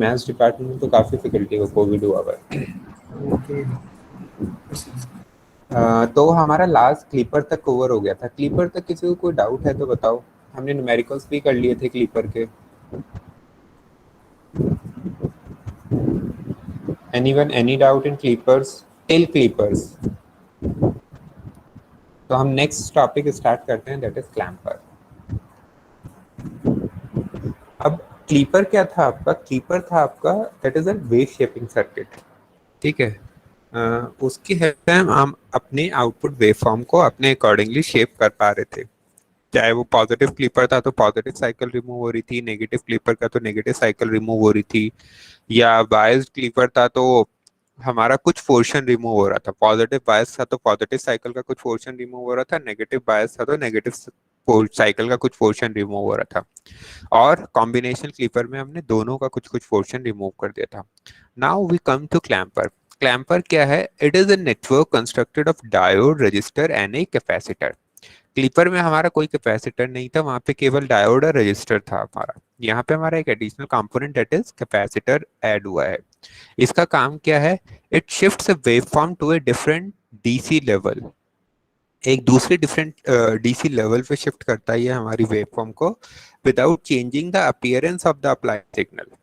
Maths department में तो काफ़ी फैकल्टी को कोविड हुआ हुआ है। ओके। तो हमारा लास्ट क्लीपर तक कवर हो गया था। क्लीपर तक किसी को कोई डाउट है तो बताओ। हमने न्यूमेरिकल्स भी कर लिए थे क्लीपर के। Anyone any doubt in clippers till clippers? तो हम नेक्स्ट टॉपिक स्टार्ट करते हैं, दैट इज क्लैम्पर। अब क्लीपर क्या था आपका? क्लीपर था आपका that is a wave shaping circuit. ठीक है। उसकी हेल्प से हम अपने आउटपुट वेव फॉर्म को अपने अकॉर्डिंगली शेप कर पा रहे थे। चाहे वो पॉजिटिव क्लिपर था तो पॉजिटिव साइकिल रिमूव हो रही थी, नेगेटिव क्लिपर का तो नेगेटिव साइकिल रिमूव हो रही थी, या बायस्ड क्लिपर था तो हमारा कुछ पोर्शन रिमूव हो रहा था। पॉजिटिव बायस था तो पॉजिटिव साइकिल का कुछ पोर्शन रिमूव हो रहा था, नेगेटिव बायस था तो नेगेटिव साइकिल का कुछ पोर्शन रिमूव हो रहा था। और कॉम्बिनेशन क्लिपर में हमने दोनों का कुछ कुछ पोर्शन रिमूव कर दिया था। Now we come to clamper. Clamper क्या है? It is a network constructed of diode, resistor and a capacitor. Clipper में हमारा कोई कैपेसिटर नहीं था, वहां पे केवल डायोड और रजिस्टर था हमारा। यहाँ पे हमारा एक additional component that is capacitor add हुआ है। इसका काम क्या है? It shifts a waveform to a different DC level. एक दूसरे डिफरेंट डीसी लेवल पे शिफ्ट करता है ये हमारी वेवफॉर्म को, without changing the appearance of the applied signal.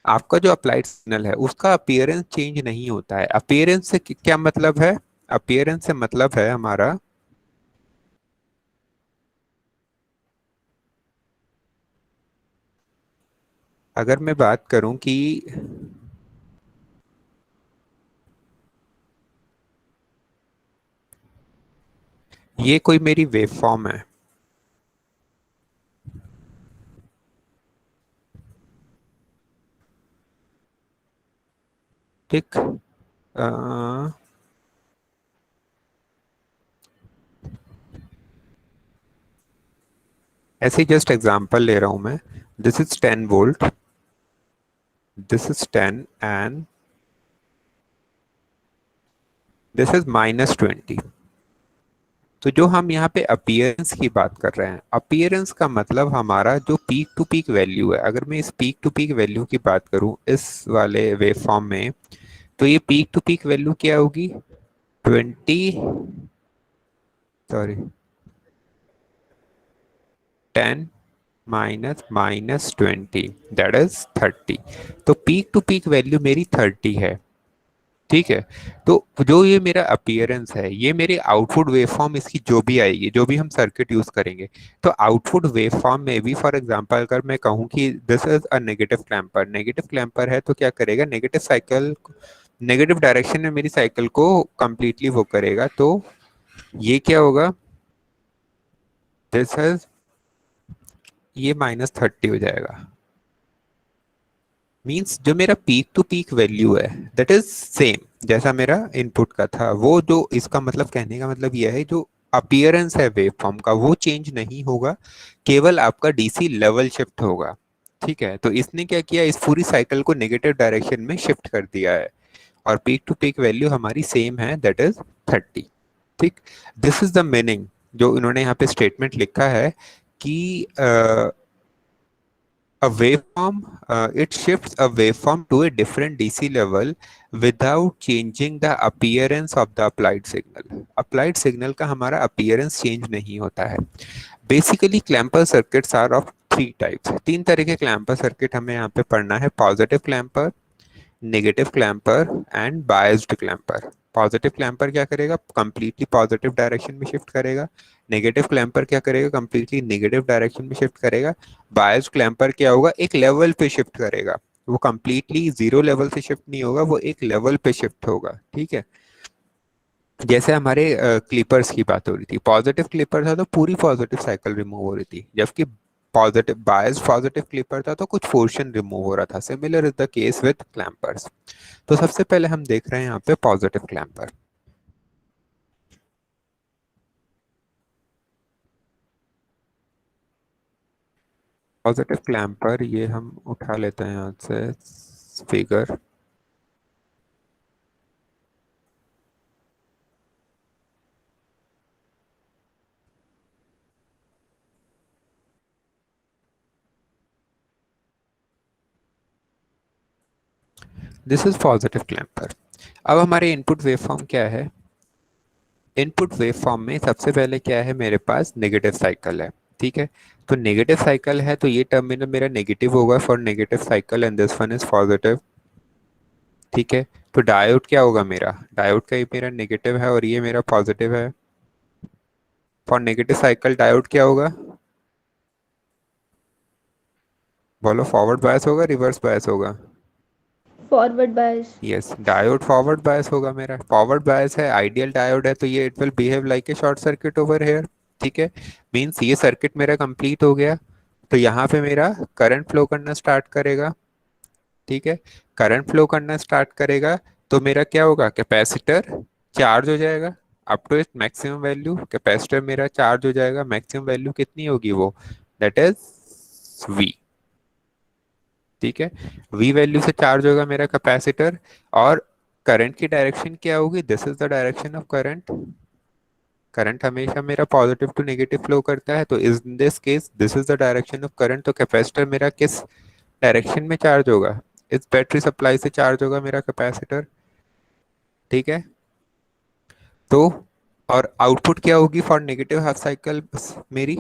आपका जो अप्लाइड सिग्नल है उसका अपीयरेंस चेंज नहीं होता है। अपीयरेंस से क्या मतलब है? अपीयरेंस से मतलब है हमारा, अगर मैं बात करूं कि ये कोई मेरी वेवफॉर्म है, ठीक। अ, ऐसे जस्ट एग्जांपल ले रहा हूं मैं। This is 10 volt, this is 10 and this is -20। तो जो हम यहाँ पे अपीयरेंस की बात कर रहे हैं, अपीयरेंस का मतलब हमारा जो पीक टू पीक वैल्यू है। अगर मैं इस पीक टू पीक वैल्यू की बात करूं इस वाले वेवफॉर्म में, तो ये पीक टू पीक वैल्यू क्या होगी? 20, सॉरी, 10 -20, दैट इज 30। तो पीक टू पीक वैल्यू मेरी 30 है। ठीक है। तो जो ये मेरा अपीयरेंस है, ये मेरे आउटपुट वेवफॉर्म इसकी जो भी आएगी, जो भी हम सर्किट यूज करेंगे, तो आउटपुट वेवफॉर्म में भी, फॉर एग्जांपल अगर मैं कहूँ कि this is a negative clamper, negative clamper है तो क्या करेगा? नेगेटिव साइकिल, नेगेटिव डायरेक्शन में मेरी साइकिल को कंप्लीटली वो करेगा। तो ये क्या होगा? दिस इज, ये -30 हो जाएगा। मीन्स जो मेरा पीक टू पीक वैल्यू है दैट इज सेम जैसा मेरा इनपुट का था। वो जो इसका मतलब, कहने का मतलब यह है, जो अपीयरेंस है वेवफॉर्म का वो चेंज नहीं होगा, केवल आपका डीसी लेवल शिफ्ट होगा। ठीक है। तो इसने क्या किया? इस पूरी साइकिल को नेगेटिव डायरेक्शन में शिफ्ट कर दिया है, और पीक टू पीक वैल्यू हमारी सेम है, दैट इज 30। ठीक। दिस इज द मीनिंग जो इन्होंने यहाँ पे स्टेटमेंट लिखा है कि a waveform, it shifts a waveform to a different DC level without changing the appearance of the applied signal. Applied signal का हमारा appearance change नहीं होता है। Basically clamper circuits are of three types. तीन तरह के clamper circuit हमें यहाँ पे पढ़ना है: positive clamper, negative clamper and biased clamper. Positive clamper क्या करेगा? कंप्लीटली पॉजिटिव डायरेक्शन में शिफ्ट करेगा। नेगेटिव क्लैम्पर क्या करेगा? कंप्लीटली नेगेटिव डायरेक्शन में शिफ्ट करेगा। बायस्ड क्लैम्पर क्या होगा? एक लेवल पे शिफ्ट करेगा। वो कंप्लीटली जीरो लेवल से शिफ्ट नहीं होगा, वो एक लेवल पे शिफ्ट होगा। ठीक है। जैसे हमारे क्लिपर्स की बात हो रही थी, पॉजिटिव क्लिपर था तो पूरी पॉजिटिव साइकिल रिमूव हो रही थी, जबकि पॉजिटिव बायस्ड पॉजिटिव क्लिपर था तो कुछ पोर्शन रिमूव हो रहा था। Similar is the case with clampers. तो सबसे पहले हम देख रहे हैं यहाँ पे पॉजिटिव क्लैम्पर। पॉजिटिव क्लैम्पर ये हम उठा लेते हैं यहाँ से figure. This is positive clamper. अब हमारे इनपुट वेवफॉर्म क्या है? इनपुट वेवफॉर्म में सबसे पहले क्या है, मेरे पास नेगेटिव साइकिल है। ठीक है, तो नेगेटिव साइकिल है तो ये टर्मिनल मेरा नेगेटिव होगा for negative cycle and this one is positive. ठीक है, तो डायोड क्या होगा मेरा? डायोड का ये मेरा नेगेटिव है और ये मेरा पॉजिटिव है। फॉर नेगेटिव साइकिल डायोड क्या होगा? बोलो, फॉरवर्ड बायस होगा रिवर्स बायस होगा? Forward bias. Yes, diode forward bias होगा मेरा। फॉरवर्ड बायस है, आइडियल डायोड है, तो ये it will behave like a short circuit over here. ठीक है, मींस ये सर्किट मेरा कंप्लीट हो गया। तो यहाँ पे मेरा करंट फ्लो करना स्टार्ट करेगा। ठीक है, करंट फ्लो करना स्टार्ट करेगा तो मेरा क्या होगा, कैपेसिटर चार्ज हो जाएगा up to its maximum value. Capacitor मेरा चार्ज हो जाएगा, मैक्सिमम वैल्यू कितनी होगी वो, दैट इज वी। ठीक है, वी वैल्यू से चार्ज होगा मेरा कैपेसिटर। और करंट की डायरेक्शन क्या होगी, this is the direction of current. Current हमेशा मेरा पॉजिटिव टू नेगेटिव फ्लो करता है, तो in this case this is the direction of current. तो कैपेसिटर मेरा किस डायरेक्शन में चार्ज होगा, इस बैटरी सप्लाई से चार्ज होगा मेरा कैपेसिटर। ठीक है, तो और आउटपुट क्या होगी फॉर नेगेटिव हाफ साइकिल मेरी?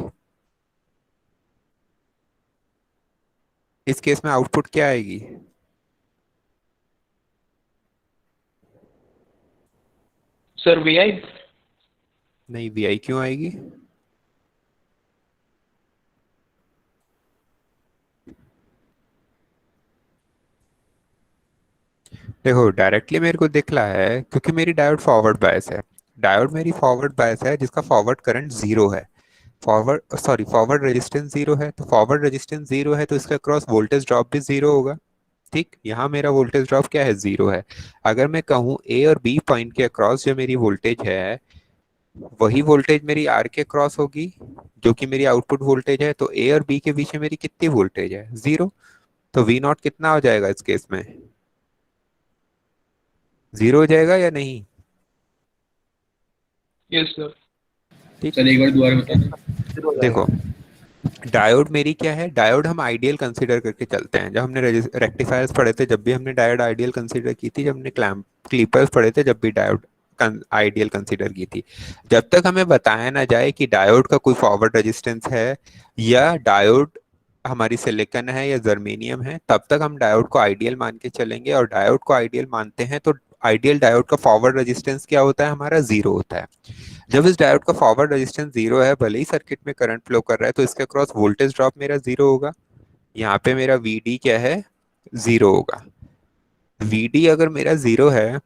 इस केस में आउटपुट क्या आएगी? सर वी आई। नहीं, वी आई क्यों आएगी? देखो, डायरेक्टली मेरे को दिख रहा है क्योंकि मेरी डायोड फॉरवर्ड बायस है। डायोड मेरी फॉरवर्ड बायस है जिसका फॉरवर्ड करंट जीरो है। फॉरवर्ड रेजिस्टेंस जीरो है, तो फॉरवर्ड रेजिस्टेंस जीरो है तो इसका क्रॉस वोल्टेज ड्रॉप भी जीरो होगा। ठीक, यहाँ मेरा वोल्टेज ड्रॉप क्या है, जीरो है। अगर मैं कहूँ ए और बी पॉइंट के अक्रॉस जो मेरी वोल्टेज है, वही वोल्टेज मेरी आर के क्रॉस होगी जो कि मेरी आउटपुट वोल्टेज है। तो ए और बी के बीच में मेरी कितनी वोल्टेज है, जीरो। तो वी नॉट कितना हो जाएगा इस केस में, जीरो हो जाएगा या नहीं? Yes sir. ठीक, सर एक बार दोबारा बताना। देखो, डायोड मेरी क्या है, डायोड हम आइडियल कंसीडर करके चलते हैं। जब हमने रेक्टिफायर्स पढ़े थे जब भी हमने डायोड आइडियल कंसीडर की थी, जब हमने क्लैम्प क्लीपर्स पढ़े थे जब भी डायोड आइडियल कंसीडर की थी। जब तक हमें बताया ना जाए कि डायोड का कोई फॉरवर्ड रेजिस्टेंस है या डायोड हमारी सिलिकॉन है या जर्मेनियम है, तब तक हम डायोड को आइडियल मान के चलेंगे। और डायोड को आइडियल मानते हैं तो आइडियल डायोड का फॉरवर्ड रेजिस्टेंस क्या होता है, हमारा जीरो होता है। जब इस डायोड का फॉरवर्ड रेजिस्टेंस जीरो है, भले ही सर्किट में करंट फ्लो कर रहा है, तो इसके अक्रॉस वोल्टेज ड्रॉप मेरा जीरो होगा। यहाँ पे मेरा वीडी क्या है, जीरो होगा। वीडी अगर मेरा जीरो है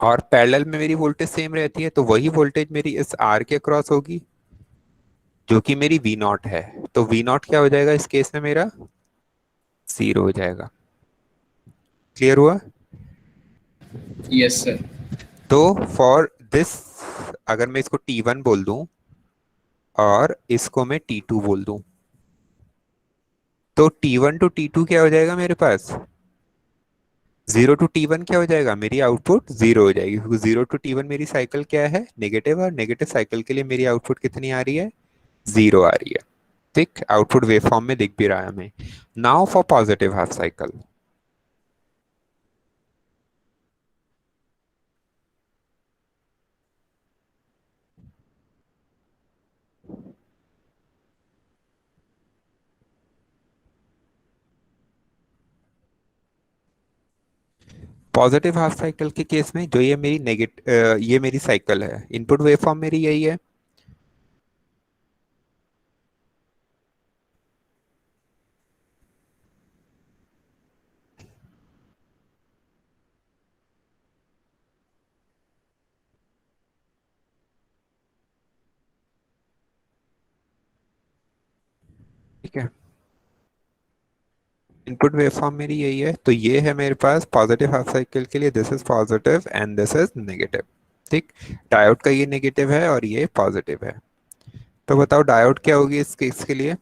और पैरेलल में मेरी वोल्टेज सेम रहती है, तो वही वोल्टेज मेरी इस आर के अक्रॉस होगी जो कि मेरी वी नॉट है। तो वी नॉट क्या हो जाएगा इस केस में, मेरा जीरो हो जाएगा। क्लियर हुआ? Yes sir. तो फॉर दिस, अगर मैं इसको T1 बोल दूं और इसको मैं T2 बोल दूं, तो T1 टू T2 क्या हो जाएगा मेरे पास, जीरो टू T1 क्या हो जाएगा, मेरी आउटपुट जीरो हो जाएगी। क्योंकि जीरो टू T1 मेरी साइकिल क्या है, नेगेटिव, और नेगेटिव साइकिल के लिए मेरी आउटपुट कितनी आ रही है, जीरो आ रही है। ठीक, आउटपुट वेव फॉर्म में दिख भी रहा है हमें। Now for positive half cycle. Positive half cycle के केस में जो ये मेरी ये मेरी साइकिल है, इनपुट वेव फॉर्म मेरी यही है। ठीक है, इनपुट वेव फॉर्म मेरी यही है। तो ये है मेरे पास पॉजिटिव हाफ साइकिल के लिए, this is positive and this is negative. ठीक, डायोड का ये नेगेटिव है और ये पॉजिटिव है। तो बताओ डायोड क्या होगी इस केस के लिए?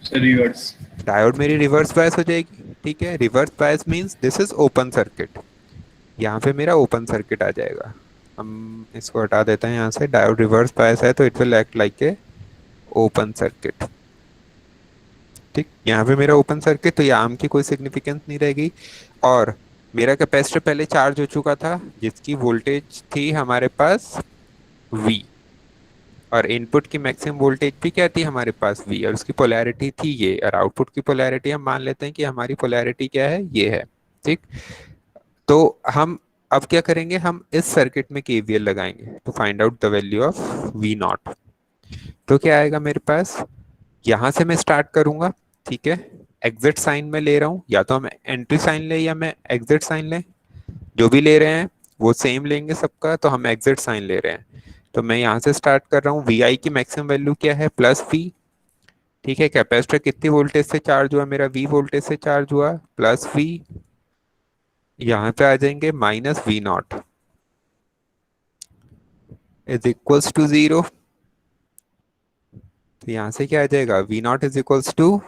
Sir reverse. डायोड मेरी रिवर्स बायस हो जाएगी। ठीक है, reverse bias means this is open circuit. यहाँ पे मेरा ओपन सर्किट आ जाएगा। हम इसको हटा देते हैं यहाँ से। डायोड रिवर्स बायस है तो it will act like a open circuit. ठीक, यहाँ पे मेरा ओपन सर्किट, तो ये आर्म की कोई सिग्निफिकेंस नहीं रहेगी। और मेरा कैपेसिटर पहले चार्ज हो चुका था जिसकी वोल्टेज थी हमारे पास V, और इनपुट की मैक्सिमम वोल्टेज भी क्या थी हमारे पास V, और उसकी पोलैरिटी थी ये, और आउटपुट की पोलैरिटी हम मान लेते हैं कि हमारी पोलैरिटी क्या है, ये है। ठीक, तो हम अब क्या करेंगे, हम इस सर्किट में KVL लगाएंगे to find out the value of V naught. तो क्या आएगा मेरे पास, यहां से मैं स्टार्ट करूंगा, ठीक है, एग्जिट साइन में ले रहा हूं, या तो हम एंट्री साइन ले या मैं एग्जिट साइन ले, जो भी ले रहे हैं वो सेम लेंगे सबका, तो हम एग्जिट साइन ले रहे हैं। तो मैं यहाँ से स्टार्ट कर रहा हूँ, VI की मैक्सिमम वैल्यू क्या है, प्लस V। ठीक है, कैपेसिटर कितनी वोल्टेज से चार्ज हुआ, मेरा V वोल्टेज से चार्ज हुआ, प्लस V। यहाँ पे आ जाएंगे minus V naught is equals to 0। तो यहाँ से क्या आ जाएगा, V naught is equals to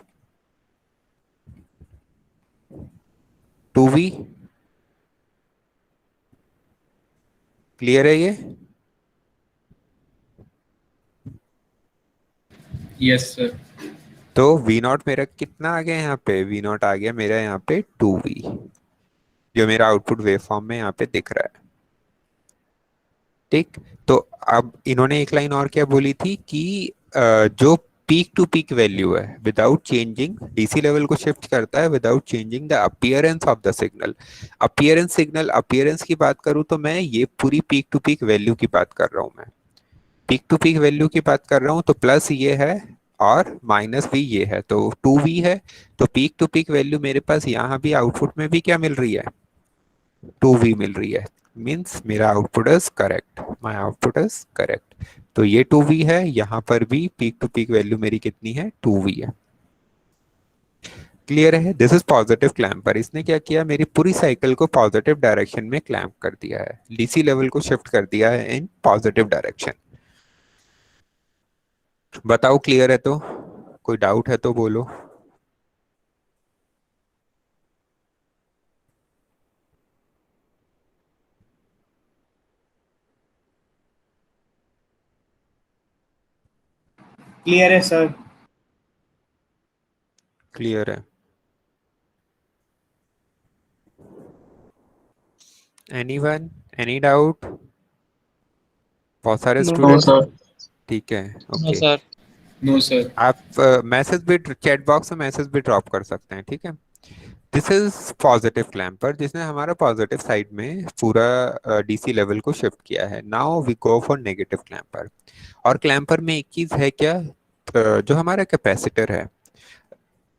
2V। Clear है ये? Yes, sir. तो V नॉट मेरा कितना आ गया यहाँ पे, V नॉट आ गया मेरा यहाँ पे 2V, जो मेरा आउटपुट वेवफॉर्म में यहाँ पे दिख रहा है। ठीक, तो अब इन्होंने एक लाइन और क्या बोली थी कि जो पीक टू पीक वैल्यू है विदाउट चेंजिंग, डीसी लेवल को शिफ्ट करता है without changing the appearance of the signal. Appearance, signal appearance की बात करूं तो मैं ये पूरी पीक टू पीक वैल्यू की बात कर रहा हूं, मैं पीक टू पीक वैल्यू की बात कर रहा हूं, तो प्लस ये है और माइनस भी ये है, तो 2V है। तो पीक टू पीक वैल्यू मेरे पास यहाँ भी आउटपुट में भी क्या मिल रही है, 2V मिल रही है। मीन्स मेरा output is correct, my output is correct. तो ये 2V है, यहाँ पर भी पीक टू पीक वैल्यू मेरी कितनी है, 2V है। क्लियर है? This is positive clamper. इसने क्या किया, मेरी पूरी साइकिल को पॉजिटिव डायरेक्शन में क्लैम्प कर दिया है, डीसी लेवल को शिफ्ट कर दिया है इन पॉजिटिव डायरेक्शन। बताओ क्लियर है तो? कोई डाउट है तो बोलो। क्लियर है सर। क्लियर है? Anyone, any doubt? बहुत सारे No. No, student, sir. ठीक है, No, okay. sir. No, sir. आप मैसेज भी चैट बॉक्स में मैसेज भी ड्रॉप कर सकते हैं, ठीक है। दिस इज पॉजिटिव क्लैम्पर, जिसने हमारा पॉजिटिव साइड में पूरा डीसी लेवल को शिफ्ट किया है। Now we go for negative clamper. और क्लैम्पर में एक चीज है क्या, जो हमारा कैपेसिटर है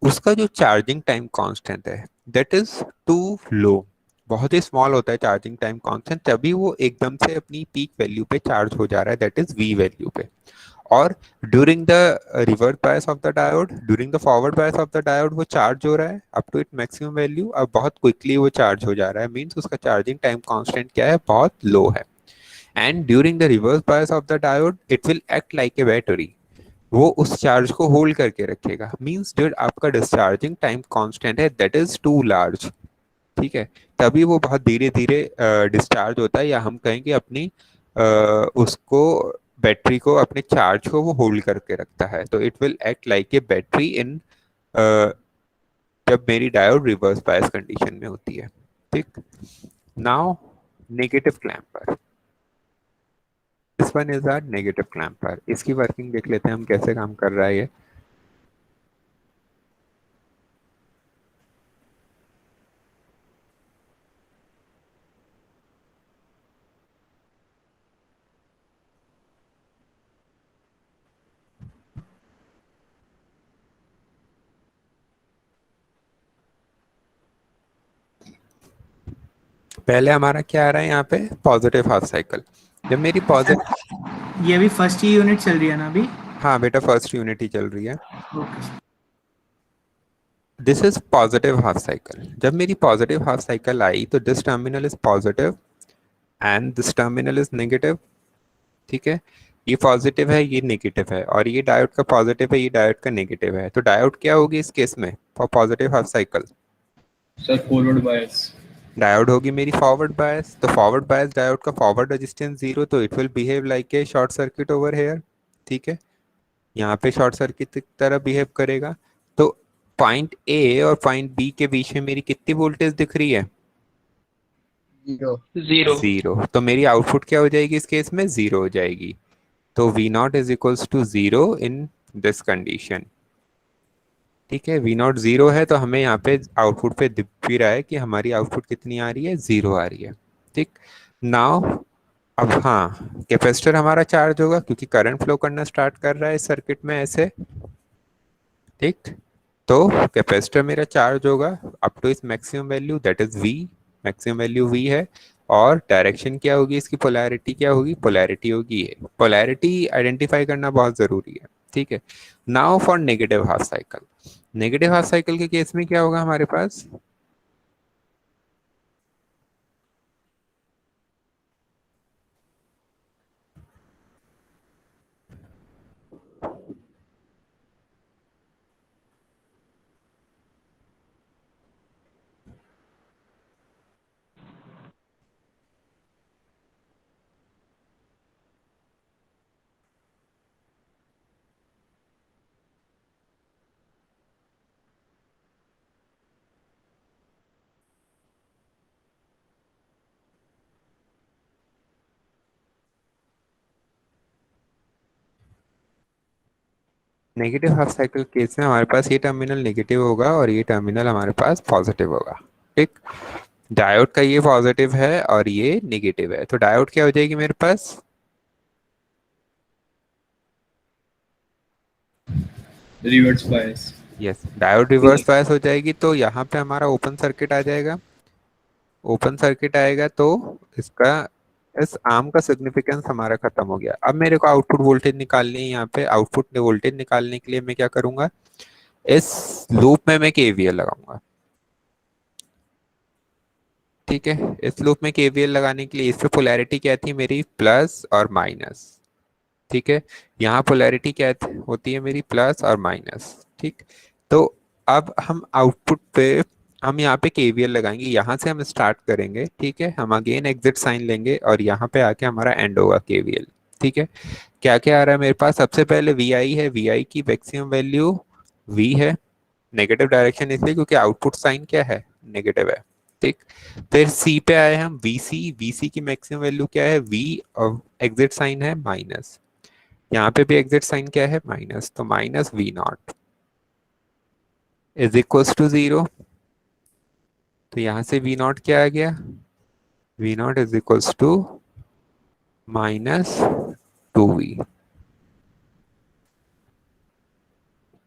उसका जो चार्जिंग टाइम कांस्टेंट है दैट इज टू लो, बहुत ही स्मॉल होता है चार्जिंग टाइम कांस्टेंट, तभी वो एकदम से अपनी पीक वैल्यू पे चार्ज हो जा रहा है, दैट इज V वैल्यू पे। और during the reverse bias of the diode, during the forward bias of the diode वो चार्ज हो रहा है up to it maximum value, अब बहुत क्विकली वो चार्ज हो जा रहा है, मींस उसका चार्जिंग टाइम कांस्टेंट क्या है, बहुत लो है। And during the reverse bias of the diode it will act like a battery, वो उस चार्ज को होल्ड करके रखेगा, मींस जो आपका डिस्चार्जिंग टाइम कांस्टेंट है दैट इज टू लार्ज। ठीक है, तभी वो बहुत धीरे धीरे डिस्चार्ज होता है, या हम कहेंगे अपनी उसको बैटरी को, अपने चार्ज को वो होल्ड करके रखता है। तो it will act like a battery in, जब मेरी डायोड रिवर्स बायस कंडीशन में होती है। ठीक, now negative clamper, this one is our negative clamper. इसकी वर्किंग देख लेते हैं हम कैसे काम कर रहा है ये। पहले हमारा क्या आ रहा है यहाँ पे, पॉजिटिव हाफ साइकिल। जब मेरी पॉजिटिव, ये अभी फर्स्ट ही यूनिट चल रही है ना अभी? हाँ बेटा फर्स्ट यूनिट ही चल रही है। Okay. This is positive half cycle. जब मेरी पॉजिटिव हाफ साइकिल आई तो this terminal is positive and this terminal is negative. ठीक है, ये पॉजिटिव है ये नेगेटिव है, और ये डायोड का पॉजिटिव है ये डायोड का नेगेटिव है। तो डायोड क्या होगी इस केस में for positive half cycle? Sir, forward bias. Diode होगी मेरी फॉरवर्ड बायस, तो फॉरवर्ड बायस डायोड का फॉरवर्ड रेजिस्टेंस 0, तो it will behave like a short circuit over here. ठीक है, यहाँ पे शॉर्ट सर्किट की तरह बिहेव करेगा। तो पॉइंट ए और पॉइंट बी के बीच में मेरी कितनी वोल्टेज दिख रही है? Zero. जीरो। तो मेरी आउटपुट क्या हो जाएगी इस केस में? जीरो हो जाएगी। तो V naught is equals to zero in this condition. ठीक है, V नॉट जीरो है तो हमें यहाँ पे आउटपुट पे दिख भी रहा है कि हमारी आउटपुट कितनी आ रही है? जीरो आ रही है। ठीक, नाउ अब हाँ, कैपेसिटर हमारा चार्ज होगा क्योंकि करंट फ्लो करना स्टार्ट कर रहा है इस सर्किट में ऐसे। ठीक, तो कैपेसिटर मेरा चार्ज होगा अप टू इस maximum value, that is V। Maximum value V है। और डायरेक्शन क्या होगी इसकी? पोलैरिटी क्या होगी? पोलैरिटी होगी ये। पोलैरिटी आइडेंटिफाई करना बहुत जरूरी है। ठीक है, now for negative half cycle. Negative half cycle के केस में क्या होगा हमारे पास? नेगेटिव हाफ साइकिल केस में हमारे पास ये टर्मिनल नेगेटिव होगा और ये टर्मिनल हमारे पास पॉजिटिव होगा। ठीक, डायोड का ये पॉजिटिव है और ये नेगेटिव है, तो डायोड क्या हो जाएगी मेरे पास? Reverse bias. Yes, diode reverse bias हो जाएगी। तो यहाँ पे हमारा ओपन सर्किट आ जाएगा। ओपन सर्किट आएगा तो इसका, इस आर्म का सिग्निफिकेंस हमारा खत्म हो गया। अब मेरे को आउटपुट वोल्टेज निकालनी है। यहाँ पे आउटपुट वोल्टेज निकालने के लिए मैं क्या करूंगा? इस लूप में मैं केवीएल लगाऊंगा। ठीक है, इस लूप में केवीएल लगाने के लिए इस पे पोलैरिटी क्या थी मेरी? प्लस और माइनस। ठीक है, यहाँ पोलैरिटी क्या होती है मेरी? प्लस और माइनस। ठीक, तो अब हम आउटपुट पे हम यहाँ पे केवीएल लगाएंगे। यहाँ से हम स्टार्ट करेंगे। ठीक है, हम अगेन एग्जिट साइन लेंगे और यहाँ पे आके हमारा एंड होगा केवीएल। ठीक है, क्या क्या आ रहा है मेरे पास? सबसे पहले वी आई है। वी आई की मैक्सिमम वैल्यू V है। नेगेटिव डायरेक्शन इसलिए क्योंकि आउटपुट साइन क्या है? नेगेटिव है। ठीक, फिर C पे आए हम। VC, VC की मैक्सिमम वैल्यू क्या है? V और एग्जिट साइन है माइनस। यहाँ पे भी एग्जिट साइन क्या है? माइनस। तो minus V naught is equals to zero. तो यहाँ से V नॉट क्या आ गया? V naught is equals to minus 2V।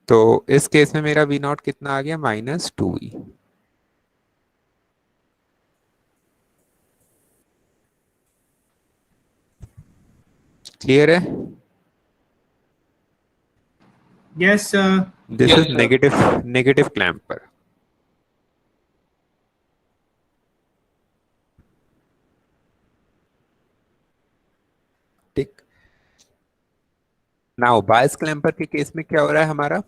तो इस केस में मेरा V नॉट कितना आ गया? Minus 2V। क्लियर है? Yes, sir. This Yes, is sir. Negative clamper. ठीक, नाउ बायस क्लैम्पर के केस में क्या हो रहा है हमारा?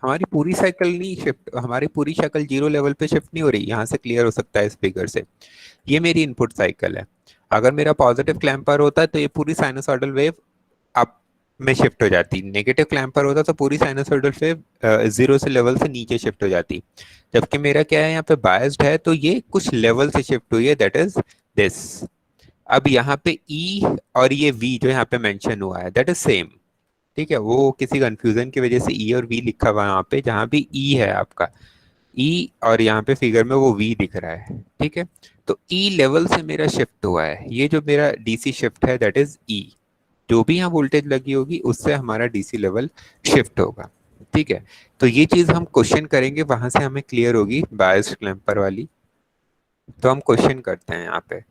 हमारी पूरी साइकिल नहीं शिफ्ट, हमारी पूरी साइकिल जीरो लेवल पे शिफ्ट नहीं हो रही। यहाँ से क्लियर हो सकता है इस फिगर से। ये मेरी इनपुट साइकिल है। अगर मेरा पॉजिटिव क्लैम्पर होता है तो ये पूरी साइनसॉइडल वेव अप में शिफ्ट हो जाती। नेगेटिव क्लैम्पर होता तो पूरी साइनसॉइडल वेव जीरो से लेवल से नीचे शिफ्ट हो जाती। जबकि मेरा क्या है, यहाँ पे बायस्ड है तो ये कुछ लेवल से शिफ्ट हुई है, दैट इज दिस। अब यहाँ पे E और ये V जो यहाँ पे मेंशन हुआ है दैट इज सेम। ठीक है, वो किसी कंफ्यूजन की वजह से E और V लिखा हुआ है यहाँ पे। जहाँ भी E है आपका E और यहाँ पे फिगर में वो V दिख रहा है। ठीक है, तो E लेवल से मेरा शिफ्ट हुआ है। ये जो मेरा DC शिफ्ट है दैट इज E। जो भी यहाँ वोल्टेज लगी होगी उससे हमारा DC लेवल शिफ्ट होगा। ठीक है, तो ये चीज हम क्वेश्चन करेंगे, वहां से हमें क्लियर होगी बायस्ड क्लैम्पर वाली। तो हम क्वेश्चन करते हैं यहाँ पे।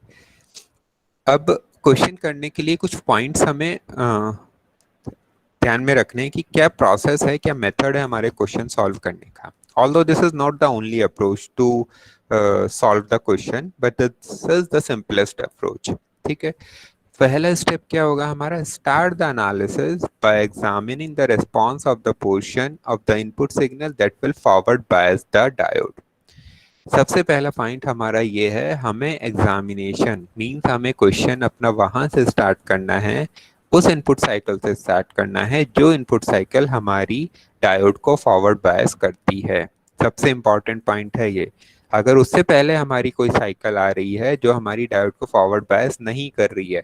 अब क्वेश्चन करने के लिए कुछ पॉइंट्स हमें ध्यान में रखने की क्या प्रोसेस है, क्या मेथड है हमारे क्वेश्चन सॉल्व करने का। Although this is not the only approach to solve the question, but this is the simplest approach. ठीक है, पहला स्टेप क्या होगा हमारा? Start the analysis by examining the response of the portion of the input signal that will forward bias the diode. सबसे पहला point हमारा ये है, हमें एग्जामिनेशन मींस हमें क्वेश्चन अपना वहां से स्टार्ट करना है, उस इनपुट साइकिल से स्टार्ट करना है जो इनपुट साइकिल हमारी डायोड को फॉरवर्ड बायस करती है। सबसे इम्पोर्टेंट पॉइंट है ये। अगर उससे पहले हमारी कोई साइकिल आ रही है जो हमारी डायोड को फॉरवर्ड बायस नहीं कर रही है,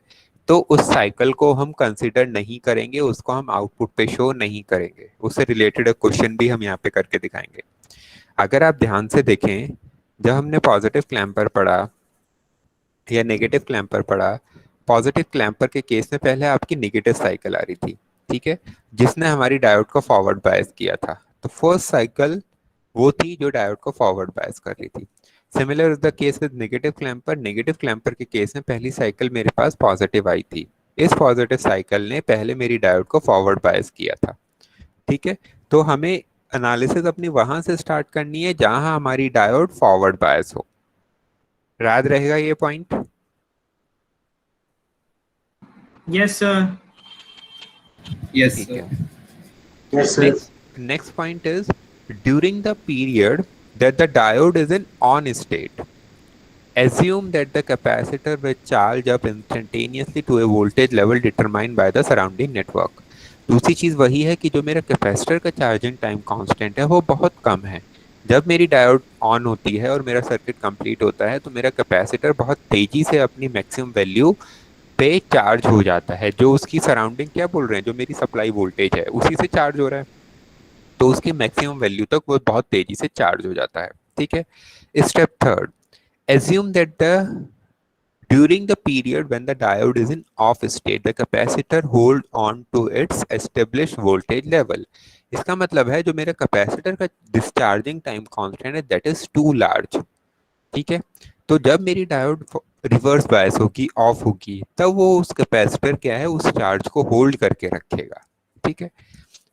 तो उस साइकिल को हम कंसिडर नहीं करेंगे, उसको हम आउटपुट पे शो नहीं करेंगे। उससे रिलेटेड एक क्वेश्चन भी हम यहाँ पे करके दिखाएंगे। अगर आप ध्यान से देखें, जब हमने पॉजिटिव क्लैम्पर पढ़ा या नेगेटिव क्लैम्पर पढ़ा, पॉजिटिव क्लैम्पर के केस में पहले आपकी नेगेटिव साइकिल आ रही थी, ठीक है, जिसने हमारी डायोड को फॉरवर्ड बायस किया था। तो फर्स्ट साइकिल वो थी जो डायोड को फॉरवर्ड बायस कर रही थी। Similar is the case with negative clamper. Negative clamper के केस में पहली साइकिल मेरे पास पॉजिटिव आई थी, इस पॉजिटिव साइकिल ने पहले मेरी डायोड को फॉरवर्ड बायस किया था, ठीक है। तो हमें एनालिसिस अपनी वहां से स्टार्ट करनी है जहां हमारी डायोड फॉरवर्ड बायस हो। याद रहेगा ये पॉइंट? Yes, sir. Yes, ठीक sir. है। Yes, sir. Next point is during the period that the diode is in on state, assume that the capacitor will charge up instantaneously to a voltage level determined by the surrounding network. दूसरी चीज वही है कि जो मेरा capacitor का charging time constant है वो बहुत कम है। जब मेरी डायोड ऑन होती है और मेरा सर्किट कंप्लीट होता है तो मेरा कैपेसिटर बहुत तेजी से अपनी मैक्सिमम वैल्यू पे चार्ज हो जाता है। जो उसकी सराउंडिंग क्या बोल रहे हैं, जो मेरी सप्लाई वोल्टेज है उसी से चार्ज हो रहा है, तो उसकी मैक्सिमम वैल्यू तक वो बहुत तेजी से चार्ज हो जाता है, ठीक है। Step third, assume that during the period when the diode is in off state, the capacitor hold on to its established voltage level. इसका मतलब है जो मेरा कैपेसिटर का डिस्चार्जिंग टाइम कांस्टेंट है दैट इज टू लार्ज, ठीक है। तो जब मेरी डायोड रिवर्स बायस होगी, ऑफ होगी, तब वो उस कैपेसिटर क्या है, उस चार्ज को होल्ड करके रखेगा, ठीक है।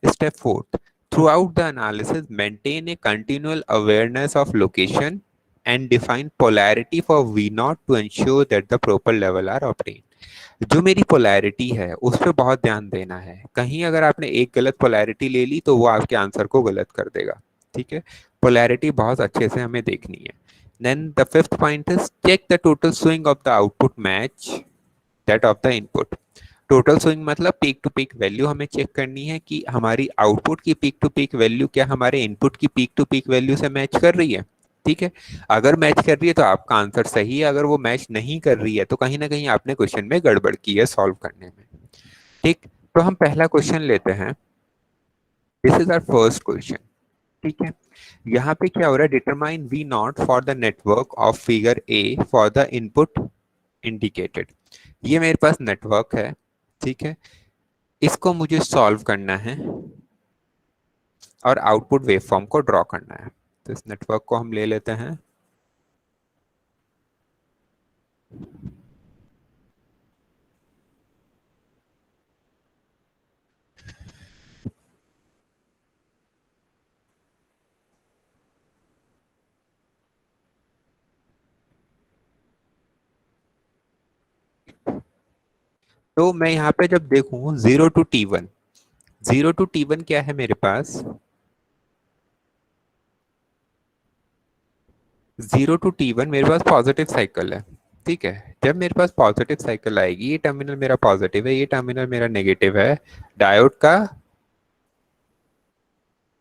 Step fourth, throughout the analysis maintain a continual awareness of location and define polarity for V0 to ensure that the proper level are obtained. जो मेरी पोलैरिटी है उस पर बहुत ध्यान देना है। कहीं अगर आपने एक गलत पोलैरिटी ले ली तो वो आपके आंसर को गलत कर देगा, ठीक है। पोलैरिटी बहुत अच्छे से हमें देखनी है। Then the fifth point is check the total swing of the output match that of the input. Total swing मतलब पीक टू पीक वैल्यू हमें चेक करनी है कि हमारी आउटपुट की पीक टू पीक वैल्यू क्या हमारे इनपुट की पीक टू पीक वैल्यू से मैच कर रही है, ठीक है। अगर मैच कर रही है तो आपका आंसर सही है, अगर वो मैच नहीं कर रही है तो कहीं ना कहीं आपने क्वेश्चन में गड़बड़ की है सॉल्व करने में, ठीक। तो हम पहला क्वेश्चन लेते हैं, this is our first question, ठीक है। यहाँ पे क्या हो रहा है, determine V naught for the network of figure A for the input indicated. ये मेरे पास नेटवर्क है, ठीक है, इसको मुझे सॉल्व करना है और आउटपुट वेवफॉर्म को ड्रॉ करना है। तो इस नेटवर्क को हम ले लेते हैं, तो मैं यहाँ पे जब देखूं 0 to T1, 0 to T1 क्या है मेरे पास, 0 to T1 मेरे पास पॉजिटिव साइकिल है, ठीक है। जब मेरे पास पॉजिटिव साइकिल आएगी, ये टर्मिनल मेरा पॉजिटिव है, ये टर्मिनल मेरा नेगेटिव है, डायोड का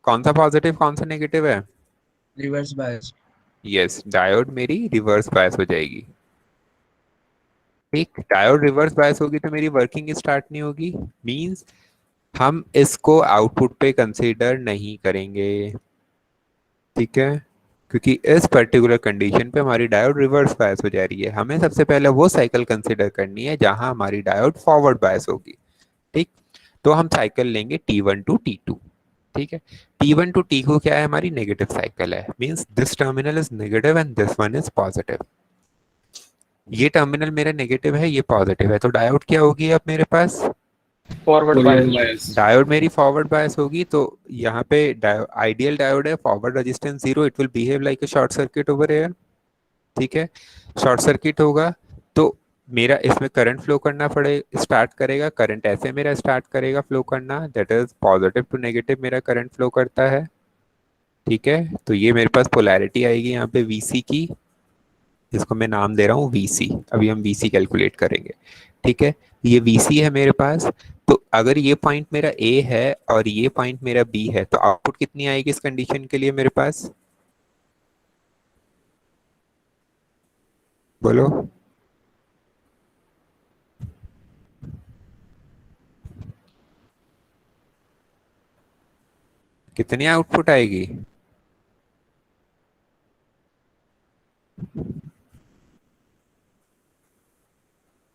कौन सा पॉजिटिव कौन सा नेगेटिव है, Reverse bias. यस, डायोड मेरी रिवर्स बायस हो जाएगी, ठीक। डायोड रिवर्स बायस होगी तो मेरी वर्किंग स्टार्ट नहीं होगी, मींस हम इसको आउटपुट पे कंसीडर नहीं करेंगे, ठीक है, क्योंकि इस पर्टिकुलर कंडीशन पे हमारी डायोड रिवर्स बायस हो जा रही है। हमें सबसे पहले वो साइकिल कंसीडर करनी है जहां हमारी डायोड फॉरवर्ड बायस होगी, ठीक। तो हम साइकिल लेंगे T1 to T2, ठीक है। T1 to T2 क्या है, हमारी नेगेटिव साइकिल है, means this terminal is negative and this one is positive. ये टर्मिनल मेरा नेगेटिव है, ये पॉजिटिव है, तो डायोड क्या होगी अब मेरे पास, Forward Forward bias. bias. Diode मेरी फॉरवर्ड बायस होगी। तो यहाँ पे आइडियल डायोड है, forward resistance 0, it will behave like a short circuit over here, ठीक है। शॉर्ट सर्किट होगा तो मेरा इसमें करंट फ्लो करना स्टार्ट करेगा, करंट ऐसे मेरा स्टार्ट करेगा फ्लो करना, that is positive to negative मेरा करंट फ्लो करता है, ठीक है। तो ये मेरे पास पोलैरिटी आएगी यहाँ पे VC की, इसको मैं नाम दे रहा हूँ VC, अभी हम VC कैलकुलेट करेंगे, ठीक है। ये VC है मेरे पास। तो अगर ये पॉइंट मेरा A है और ये पॉइंट मेरा B है तो आउटपुट कितनी आएगी इस कंडीशन के लिए मेरे पास, बोलो। कितनी आउटपुट आएगी?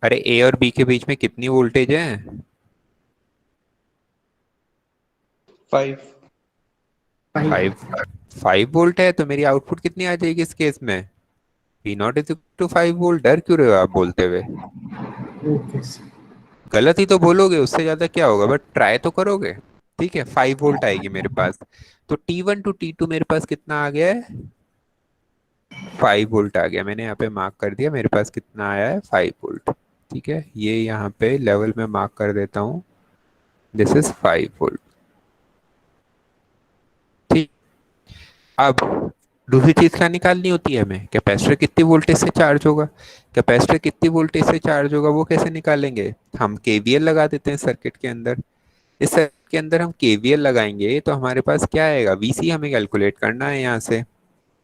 अरे ए और बी के बीच में कितनी वोल्टेज है? 5. 5। 5 वोल्ट है, तो मेरी आउटपुट कितनी आ जाएगी इस केस में? P naught is to 5 volt. डर क्यों रहे हो आप बोलते हुए? Okay, sir. गलत ही तो बोलोगे, उससे ज्यादा क्या होगा, बट ट्राई तो करोगे। ठीक है, 5 वोल्ट आएगी मेरे पास। तो T1 टू T2 मेरे पास कितना आ गया है? 5 वोल्ट आ गया। मैंने यहाँ पे मार्क कर दिया, मेरे पास कितना आया है? 5 वोल्ट। ठीक है, ये यहाँ पे लेवल में मार्क कर देता हूँ। This is 5 volt. ठीक। अब दूसरी चीज क्या निकालनी होती है हमें? कैपेसिटर कितनी वोल्टेज से चार्ज होगा। कैपेसिटर कितनी वोल्टेज से चार्ज होगा वो कैसे निकालेंगे? हम केवीएल लगा देते हैं सर्किट के अंदर। इस सर्किट के अंदर हम केवीएल लगाएंगे तो हमारे पास क्या आएगा? वीसी हमें कैलकुलेट करना है यहाँ से।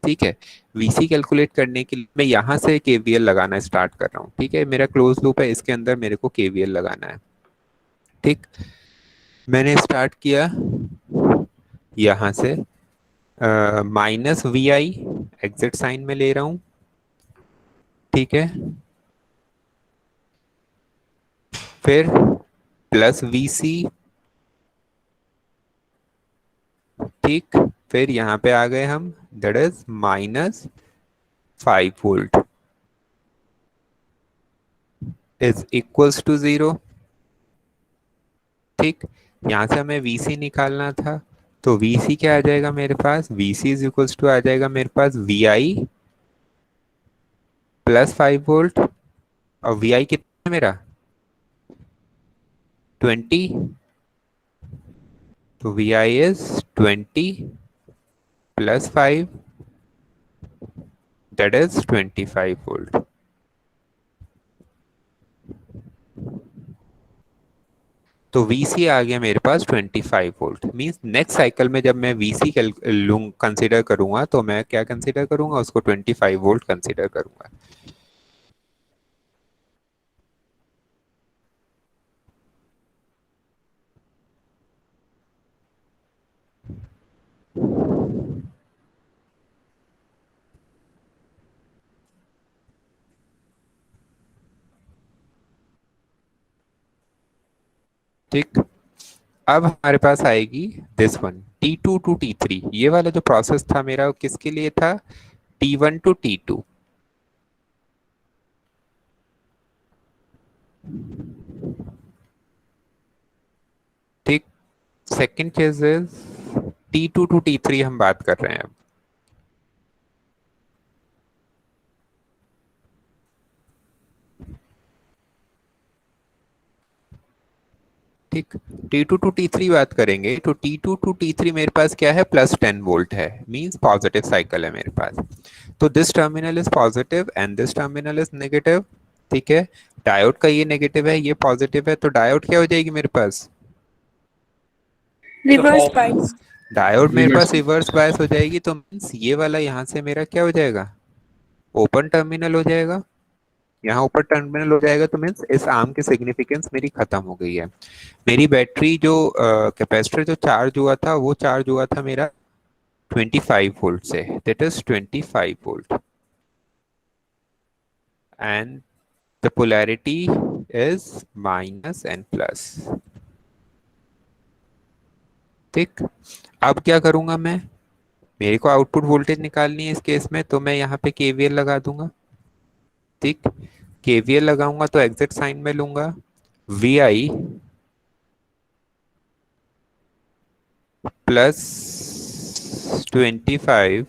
ठीक है, वीसी कैलकुलेट करने के लिए मैं यहाँ से केवीएल लगाना स्टार्ट कर रहा हूँ। ठीक है, मेरा क्लोज लूप है, इसके अंदर मेरे को केवीएल लगाना है। ठीक, मैंने स्टार्ट किया यहाँ से, -VI एग्जिट साइन में ले रहा हूं। ठीक है, फिर +VC। ठीक, फिर यहाँ पे आ गए हम, that is -5 volt is equals to 0। ठीक, यहाँ से हमें VC निकालना था, तो VC क्या आ जाएगा मेरे पास? VC इज इक्वल्स टू आ जाएगा मेरे पास VI +5 वोल्ट। और VI कितना है मेरा? 20। तो VI is 20 +5, that is 25 volt. तो VC आ गया मेरे पास 25 वोल्ट। मींस नेक्स्ट साइकिल में जब मैं VC कंसिडर करूंगा तो मैं क्या कंसिडर करूंगा? उसको 25 वोल्ट कंसिडर करूंगा। ठीक, अब हमारे पास आएगी this one, T2 to T3। ये वाला जो प्रोसेस था मेरा, वो किसके लिए था? T1 to T2। ठीक, second case is T2 to T3 हम बात कर रहे हैं अब। ठीक, T2 टू T3 बात करेंगे तो T2 टू T3 मेरे पास क्या है? +10 वोल्ट है, मींस पॉजिटिव साइकिल है मेरे पास। तो this terminal is positive and this terminal is negative. ठीक है, डायोड का ये नेगेटिव है, ये पॉजिटिव है, तो डायोड क्या हो जाएगी मेरे पास? Reverse bias. डायोड मेरे Reverse पास रिवर्स बायस हो जाएगी। तो मींस ये वाला यहाँ से मेरा क्या हो जाएगा? ओपन टर्मिनल हो जाएगा। यहाँ ऊपर टर्मिनल हो जाएगा, तो मीन्स इस आर्म की सिग्निफिकेंस मेरी खत्म हो गई है। मेरी बैटरी जो कैपेसिटर जो चार्ज हुआ था, वो चार्ज हुआ था मेरा 25 वोल्ट से, that is 25 volt, and the polarity is minus and plus. ठीक, अब क्या करूंगा मैं? मेरे को आउटपुट वोल्टेज निकालनी है इस केस में, तो मैं यहाँ पे केवीएल लगा दूंगा। ठीक, केवीएल लगाऊंगा तो एग्जिट साइन में लूंगा, VI +25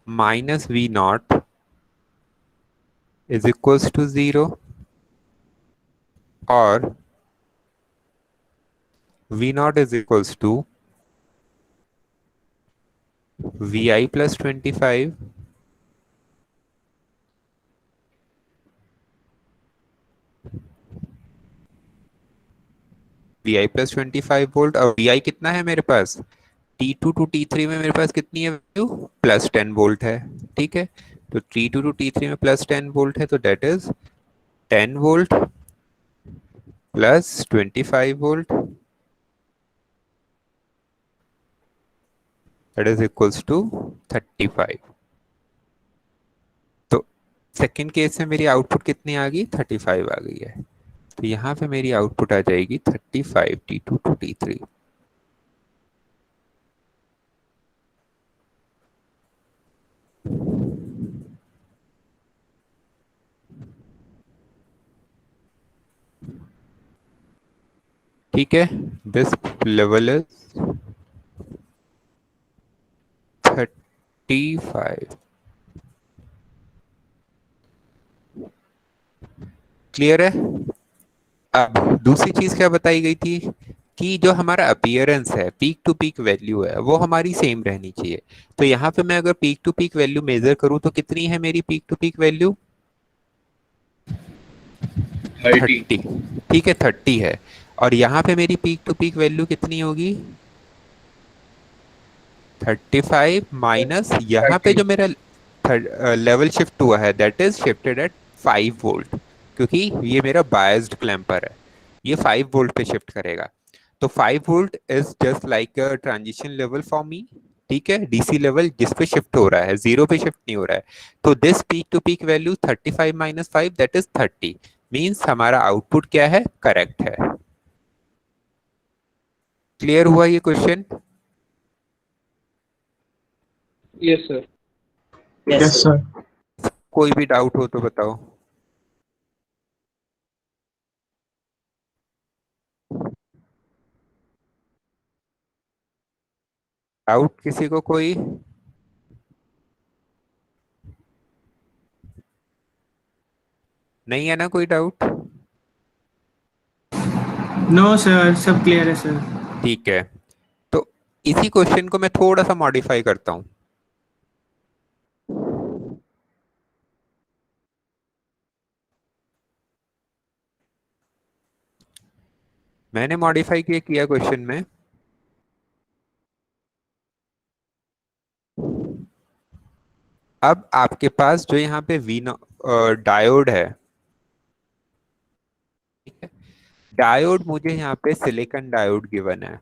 -V0 is equals to 0, और V0 is equals to VI +25 VI +25 volt. और VI कितना है मेरे पास? T2 टू T3 में मेरे पास कितनी है वैल्यू? +10 वोल्ट है। ठीक है, तो T2 टू T3 में प्लस 10 वोल्ट है, तो that is 10 volt plus 25 volt, that is equals to 35। तो सेकेंड केस में मेरी आउटपुट कितनी आ गई, 35 आ गई है। तो यहाँ पे मेरी आउटपुट आ जाएगी 35 T2 टू T3। ठीक है, दिस लेवल इज 35। क्लियर है। अब दूसरी चीज क्या बताई गई थी कि जो हमारा अपीयरेंस है, पीक टू पीक वैल्यू है, वो हमारी सेम रहनी चाहिए। तो यहाँ पे मैं अगर peak to peak value measure करूँ तो कितनी है मेरी पीक टू पीक वैल्यू, 30. 30। ठीक है, 30 है। और यहाँ पे मेरी पीक टू पीक वैल्यू कितनी होगी, 35 माइनस यहाँ पे 30. जो मेरा लेवल शिफ्ट हुआ है that is shifted at 5 volt, क्योंकि ये मेरा बायस्ड क्लैंपर है, ये 5 वोल्ट पे शिफ्ट करेगा। तो 5 volt is just like a transition level for me. ठीक है, डीसी लेवल जिस पे शिफ्ट हो रहा है, जीरो पे शिफ्ट नहीं हो रहा है। तो this peak to peak value 35 minus 5 that is 30, means हमारा आउटपुट क्या है, करेक्ट है। क्लियर हुआ ये question. Yes, sir. Yes, sir. कोई भी डाउट हो तो बताओ। डाउट किसी को कोई, नहीं है ना कोई डाउट। No, sir. सब clear है sir. ठीक है, तो इसी क्वेश्चन को मैं थोड़ा सा मॉडिफाई करता हूं। मैंने मॉडिफाई किया क्वेश्चन में, अब आपके पास जो यहाँ पे वी डायोड है, ठीक है, डायोड मुझे यहाँ पे सिलिकॉन डायोड गिवन है।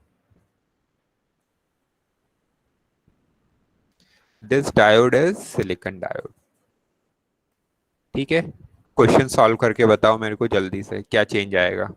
This diode is silicon diode. ठीक है, क्वेश्चन सॉल्व करके बताओ मेरे को जल्दी से क्या चेंज आएगा।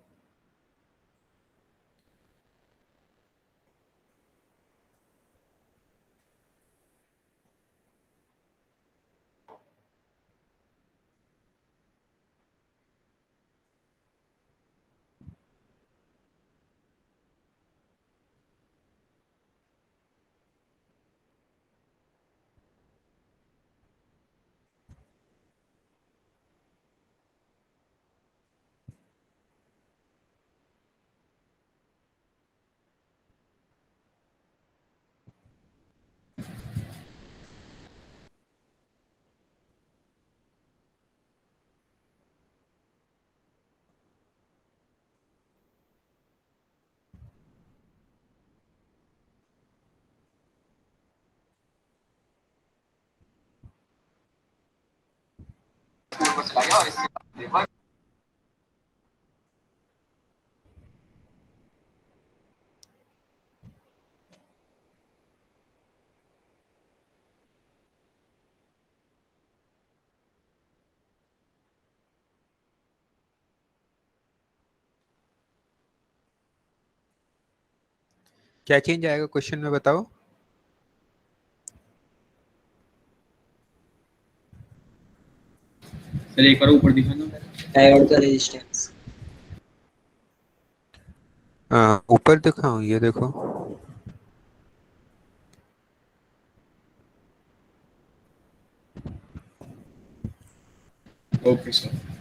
क्या चेंज आएगा क्वेश्चन में बताओ। चलिए एक बार ऊपर दिखाना। डायोड का रेजिस्टेंस। ऊपर दिखाऊं, ये देखो। Okay sir.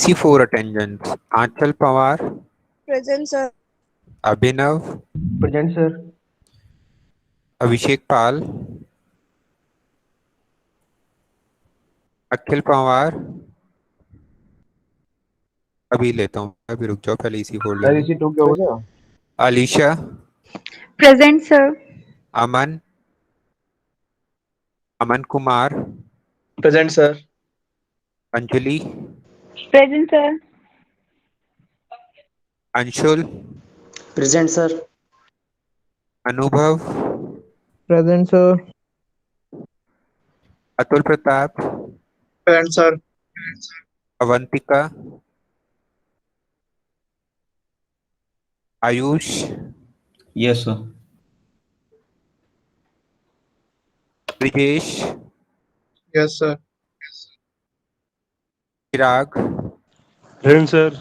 EC4 attendants: Aanchal Pawar, Present, sir. Abhinav, Present, sir. Abhishek Pal, अखिल पंवार, अभी लेता हूँ, अभी रुक जाओ, पहले EC4 ले सर लो। इसी टू क्या हो गया? Alisha, Present, sir. Aman, Aman Kumar, present sir. Anjali, Present, sir. Anshul, Present, sir. Anubhav, present sir. Atul Pratap, Present, sir. Avantika, Ayush, Yes, sir. Brijesh, Yes, sir. Chirag, present sir.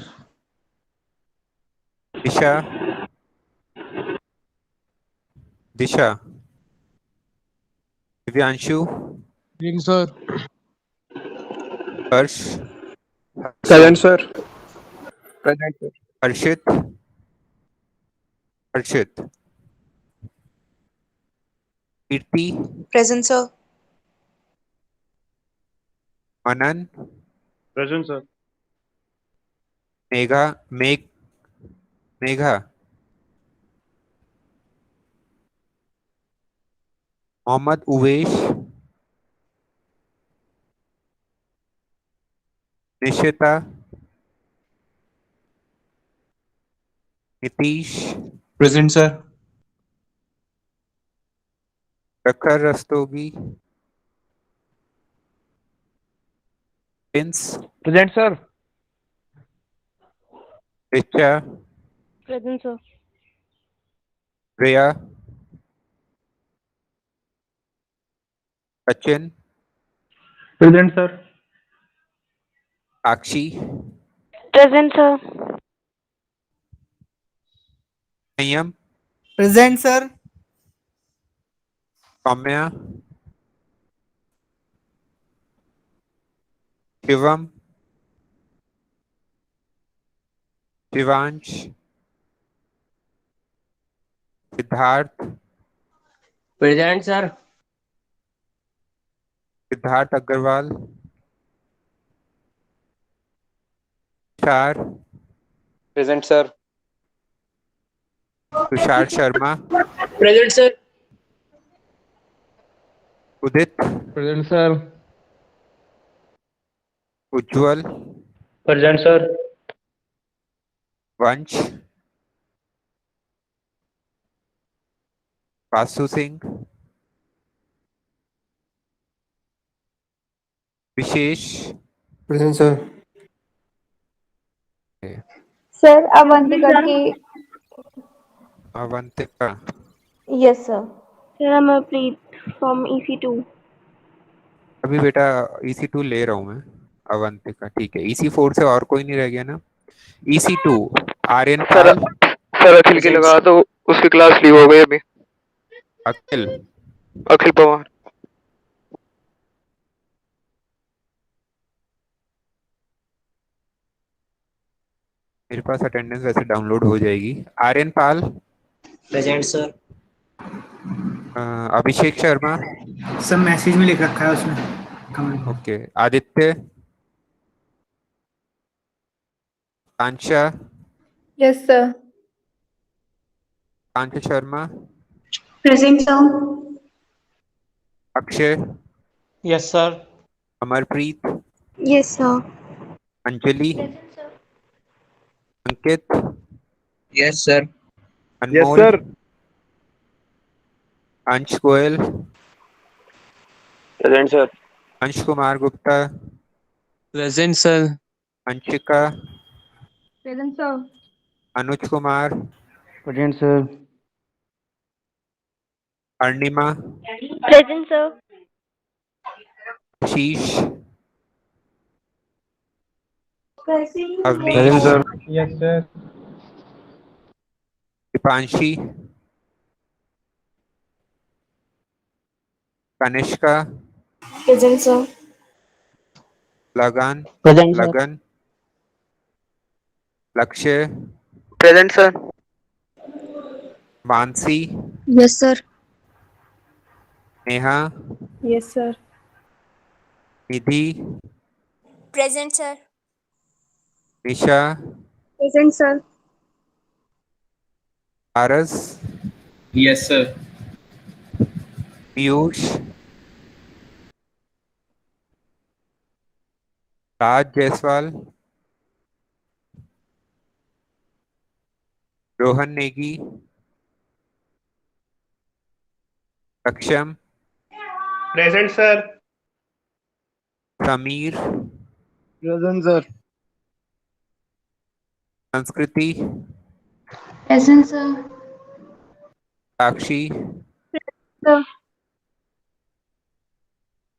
Disha, Disha, Divyanshu, present sir. Harsh, present sir. Present sir. Harshit, Harshit, Kirti, Present, sir. Manan, present sir. Megha, Megha, Mohammad Uvesh, Nishita, Nitish, Present, sir. Prakhar Rastogi, Prince, present sir. Richa, Present, sir. Priya, Sachin, present sir. Sakshi, Present, sir. Sanyam, Present, sir. Saumya, Shivam, Shivansh, Siddharth, Present, sir. Siddharth Agarwal, Tushar, present sir. Tushar Sharma, Present, sir. Udit, present sir. Ujjwal, present sir. Vansh, Vasu Singh, Vishesh, present sir. Sir, Avantika ki. Avantika, Yes, sir. Sir, I'm a plead from EC2. अभी बेटा EC2 ले रहा हूँ मैं, अवंतिका, ठीक है। EC4 से और कोई नहीं रह गया ना? EC2 आर्यन सर पाल, सर अखिल की लगा तो उसकी क्लास लीव हो गई अभी. अखिल, अखिल पवार. मेरे पास अटेंडेंस वैसे डाउनलोड हो जाएगी। आर्यन पाल, Present, sir. अभिषेक शर्मा, सब मैसेज में लिख रखा है उसमें कमेंट में। Okay, Aditya, Kanksha, Yes, sir. Kanksha Sharma, Present, sir. Akshay, yes sir. Amarpreet, Yes, sir. Anjali, Ankit, Yes, sir. Anmol, Ansh Goyal, present sir. Ansh Kumar Gupta, Present, sir. Anshika, Present, sir. Anuj Kumar, present sir. Arnima, Present, sir. Ashish, Present. Avneesh, sir. Yes sir. Deepanshi, Kanishka, Present, sir. लगन, Present, sir. लगन, लक्ष्य, Present, sir. Mansi, Yes, sir. Neha, Yes, sir. निधि, Present, sir. निशा, Present, sir. पारस, Yes, sir. Piyush, राज जायसवाल, रोहन नेगी, सक्षम, Present, sir. Sameer, Present, sir. संस्कृति, Present, sir. साक्षी, Sir.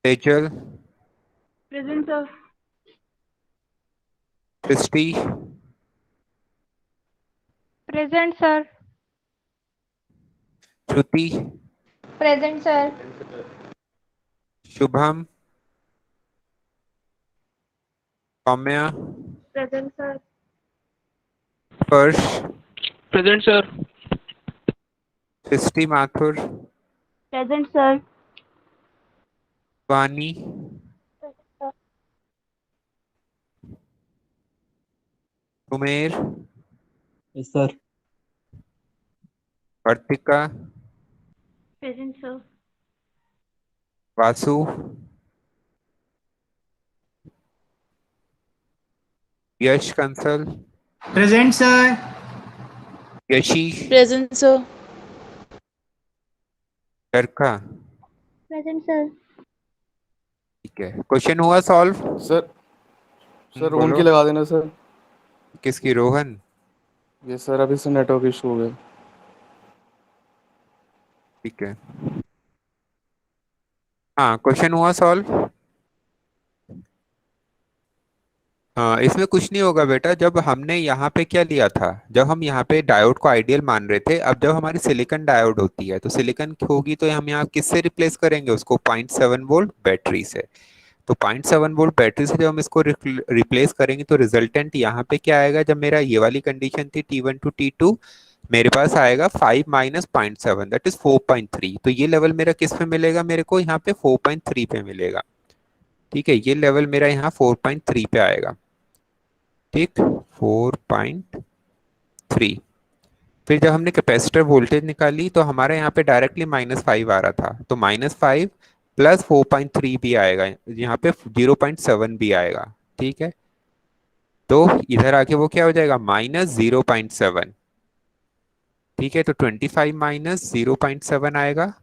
Tejal, Present, sir. सृष्टि, Present, sir. श्रुति, Present, sir. Shubham, Saumya, Present, sir. स्पर्श, Present, sir. सृष्टि Mathur, Present, sir. वानी, Sumer, Yes, sir. वर्तिका, Present, sir. Vasu, यश Kansal, Present, sir. Yeshi, Present, sir. चरखा। Present, sir. ठीक है, question हुआ solve? Sir sir बोलो। उनकी लगा देना सर। किसकी? रोहन? ये सर अभी से नेटवर्क इशू हो गया। ठीक है, हाँ क्वेश्चन हुआ सॉल्व। हाँ, इसमें कुछ नहीं होगा बेटा। जब हमने यहाँ पे क्या लिया था, जब हम यहाँ पे डायोड को आइडियल मान रहे थे, अब जब हमारी सिलिकॉन डायोड होती है तो सिलिकॉन होगी तो हम यहाँ किससे रिप्लेस करेंगे उसको? 0.7 वोल्ट बैटरी से। तो 0.7 वोल्ट बैटरी से जब हम इसको रिप्लेस करेंगे तो रिजल्टेंट यहाँ पे क्या आएगा? जब मेरा ये वाली कंडीशन थी T1 टू T2, मेरे पास आएगा 5 माइनस 0.7 दैट इज 4.3। तो ये लेवल मेरा किस पे मिलेगा? मेरे को यहाँ पे 4.3 पे मिलेगा। ठीक है, ये लेवल मेरा यहाँ 4.3 पे आएगा। ठीक, 4.3। फिर जब हमने कैपेसिटर वोल्टेज निकाली तो हमारे यहाँ पे डायरेक्टली -5 आ रहा था, तो -5 प्लस 4.3 भी आएगा, यहाँ पे 0.7 भी आएगा। ठीक है, तो इधर आके वो क्या हो जाएगा? -0.7। ठीक है, तो 25 माइनस 0.7 आएगा,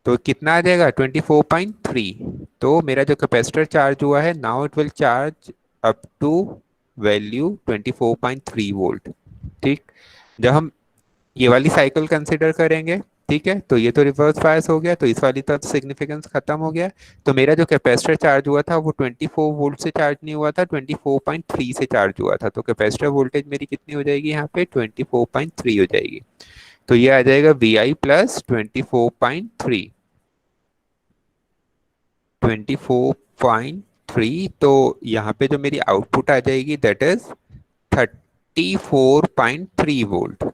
तो कितना आ जाएगा? 24.3। तो मेरा जो कैपेसिटर चार्ज हुआ है, now it will charge up to value 24.3 volt. ठीक, जब हम ये वाली साइकिल कंसिडर करेंगे, ठीक है, तो ये तो रिवर्स बायस हो गया, तो इस वाली तो सिग्निफिकेंस खत्म हो गया। तो मेरा जो कैपेसिटर चार्ज हुआ था वो 24 वोल्ट से चार्ज नहीं हुआ था, 24.3 से चार्ज हुआ था। तो कैपेसिटर वोल्टेज मेरी कितनी हो जाएगी? यहाँ पे 24.3 हो जाएगी। तो ये आ जाएगा VI प्लस 24.3, 24.3। तो यहाँ पे जो मेरी आउटपुट आ जाएगी दैट इज 34.3 वोल्ट।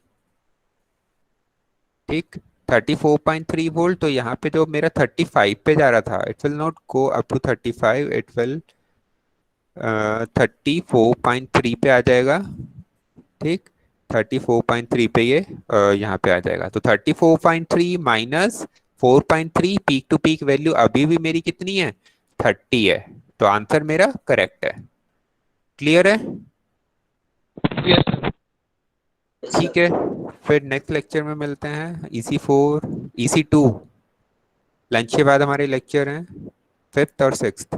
ठीक, 34.3 वोल्ट। तो यहाँ पे जो मेरा 35 पे जा रहा था, it will not go up to 35, it will 34.3 पे आ जाएगा। ठीक, 34.3 पे ये यहाँ पे आ जाएगा। तो 34.3 minus 4.3, peak to peak value अभी भी मेरी कितनी है? 30 है। तो आंसर मेरा करेक्ट है। क्लियर है? ठीक है, फिर नेक्स्ट लेक्चर में मिलते हैं। EC4 EC2 लंच के बाद हमारे लेक्चर हैं 5th और 6th।